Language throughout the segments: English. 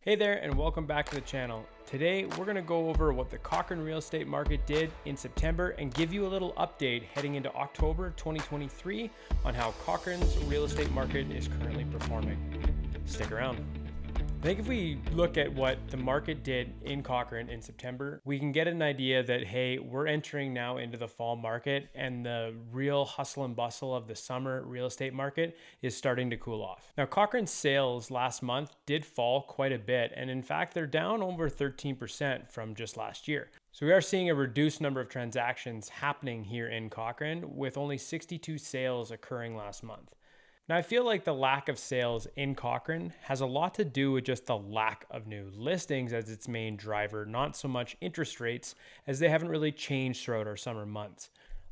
Hey there and welcome back to the channel. Today we're going to go over what the Cochrane Real Estate Market did in September and give you a little update heading into October 2023 on how Cochrane's real estate market is currently performing. Stick around. I think if we look at what the market did in Cochrane in September, we can get an idea that, hey, we're entering now into the fall market and the real hustle and bustle of the summer real estate market is starting to cool off. Now, Cochrane's sales last month did fall quite a bit, and in fact, they're down over 13% from just last year. So we are seeing a reduced number of transactions happening here in Cochrane, with only 62 sales occurring last month. Now, I feel like the lack of sales in Cochrane has a lot to do with just the lack of new listings as its main driver, not so much interest rates, as they haven't really changed throughout our summer months.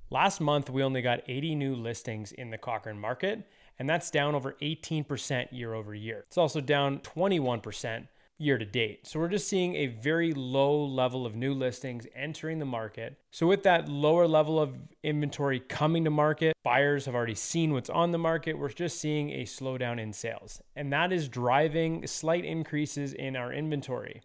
Last month, we only got 80 new listings in the Cochrane market, and that's down over 18% year over year. It's also down 21% year to date. So we're just seeing a very low level of new listings entering the market. So with that lower level of inventory coming to market, buyers have already seen what's on the market. We're just seeing a slowdown in sales, and that is driving slight increases in our inventory.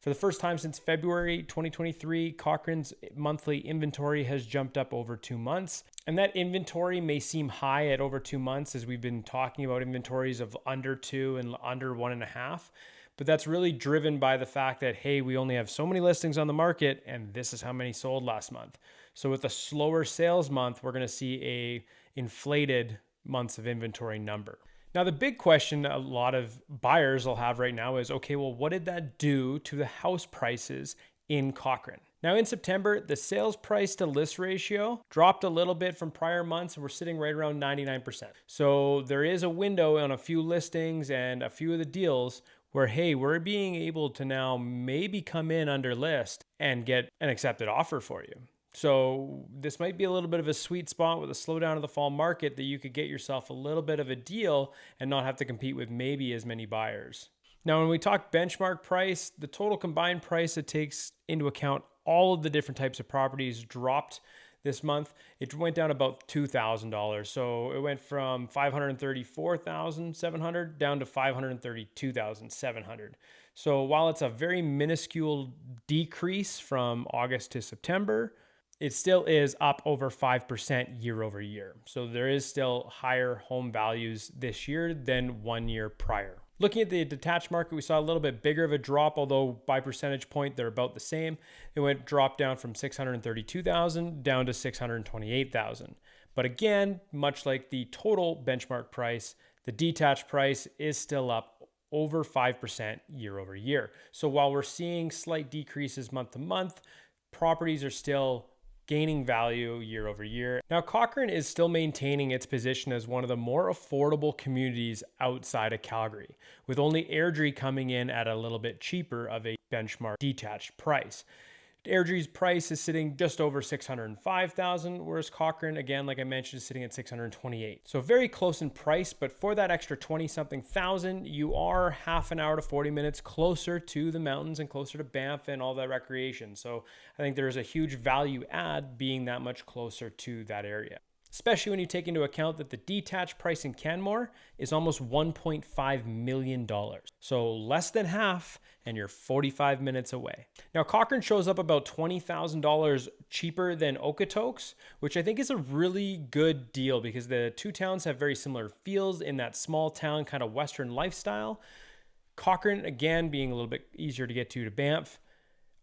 For the first time since February 2023, Cochrane's monthly inventory has jumped up over 2 months. And that inventory may seem high at over 2 months, as we've been talking about inventories of under 2 and under 1.5. But that's really driven by the fact that, hey, we only have so many listings on the market and this is how many sold last month. So with a slower sales month, we're going to see a inflated months of inventory number. Now, the big question a lot of buyers will have right now is, okay, well, what did that do to the house prices in Cochrane? Now, in September, the sales price to list ratio dropped a little bit from prior months, and we're sitting right around 99%. So there is a window on a few listings and a few of the deals where, hey, we're being able to now maybe come in under list and get an accepted offer for you. So this might be a little bit of a sweet spot with a slowdown of the fall market that you could get yourself a little bit of a deal and not have to compete with maybe as many buyers. Now, when we talk benchmark price, the total combined price that takes into account all of the different types of properties dropped this month. It went down about $2,000. So it went from $534,700 down to $532,700. So while it's a very minuscule decrease from August to September, it still is up over 5% year over year. So there is still higher home values this year than 1 year prior. Looking at the detached market, we saw a little bit bigger of a drop, although by percentage point, they're about the same. It dropped down from 632,000 down to 628,000. But again, much like the total benchmark price, the detached price is still up over 5% year over year. So while we're seeing slight decreases month to month, properties are still gaining value year over year. Now, Cochrane is still maintaining its position as one of the more affordable communities outside of Calgary, with only Airdrie coming in at a little bit cheaper of a benchmark detached price. Airdrie's price is sitting just over $605,000, whereas Cochrane, again, like I mentioned, is sitting at $628,000. So very close in price, but for that extra 20-something thousand, you are half an hour to 40 minutes closer to the mountains and closer to Banff and all that recreation. So I think there's a huge value add being that much closer to that area, especially when you take into account that the detached price in Canmore is almost $1.5 million. So less than half, and you're 45 minutes away. Now, Cochrane shows up about $20,000 cheaper than Okotoks, which I think is a really good deal because the two towns have very similar feels in that small town kind of Western lifestyle. Cochrane, again, being a little bit easier to get to Banff.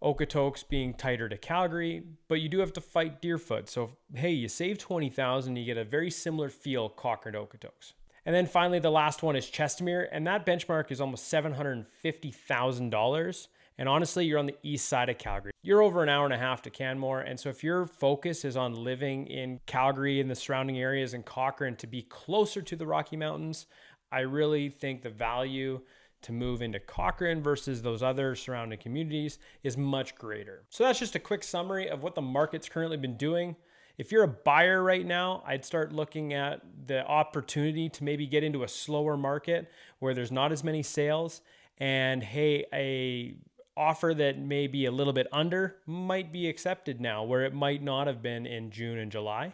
Okotoks being tighter to Calgary, but you do have to fight Deerfoot. So, hey, you save $20,000, you get a very similar feel Cochrane to Okotoks. And then finally, the last one is Chestermere, and that benchmark is almost $750,000. And honestly, you're on the east side of Calgary. You're over an hour and a half to Canmore. And so if your focus is on living in Calgary and the surrounding areas and Cochrane to be closer to the Rocky Mountains, I really think the value to move into Cochrane versus those other surrounding communities is much greater. So that's just a quick summary of what the market's currently been doing. If you're a buyer right now, I'd start looking at the opportunity to maybe get into a slower market where there's not as many sales, and hey, a offer that may be a little bit under might be accepted now where it might not have been in June and July.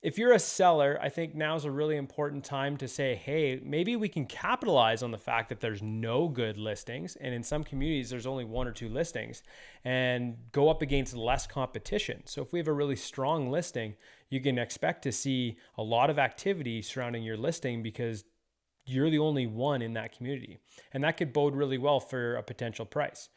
If you're a seller, I think now's a really important time to say, hey, maybe we can capitalize on the fact that there's no good listings. And in some communities, there's only 1 or 2 listings, and go up against less competition. So if we have a really strong listing, you can expect to see a lot of activity surrounding your listing because you're the only one in that community. And that could bode really well for a potential price.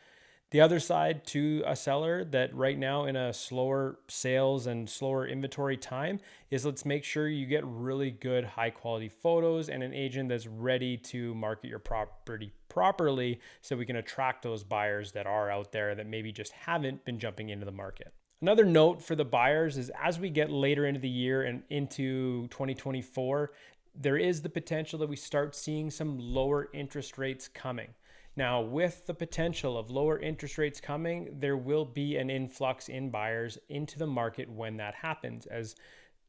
The other side to a seller that right now in a slower sales and slower inventory time is, let's make sure you get really good high quality photos and an agent that's ready to market your property properly so we can attract those buyers that are out there that maybe just haven't been jumping into the market. Another note for the buyers is, as we get later into the year and into 2024, there is the potential that we start seeing some lower interest rates coming. Now, with the potential of lower interest rates coming, there will be an influx in buyers into the market when that happens, as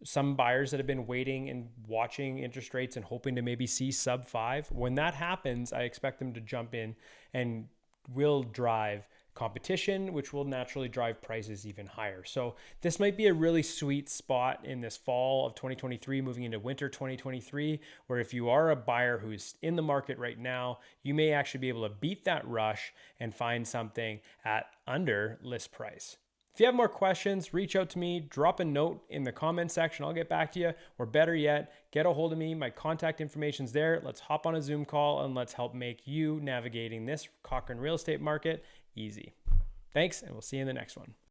some buyers that have been waiting and watching interest rates and hoping to maybe see sub 5, when that happens, I expect them to jump in and will drive competition, which will naturally drive prices even higher. So this might be a really sweet spot in this fall of 2023 moving into winter 2023, where if you are a buyer who's in the market right now, you may actually be able to beat that rush and find something at under list price. If you have more questions, reach out to me, drop a note in the comment section. I'll get back to you, or better yet, get a hold of me. My contact information's there. Let's hop on a Zoom call and let's help make you navigating this Cochrane real estate market easy. Thanks, and we'll see you in the next one.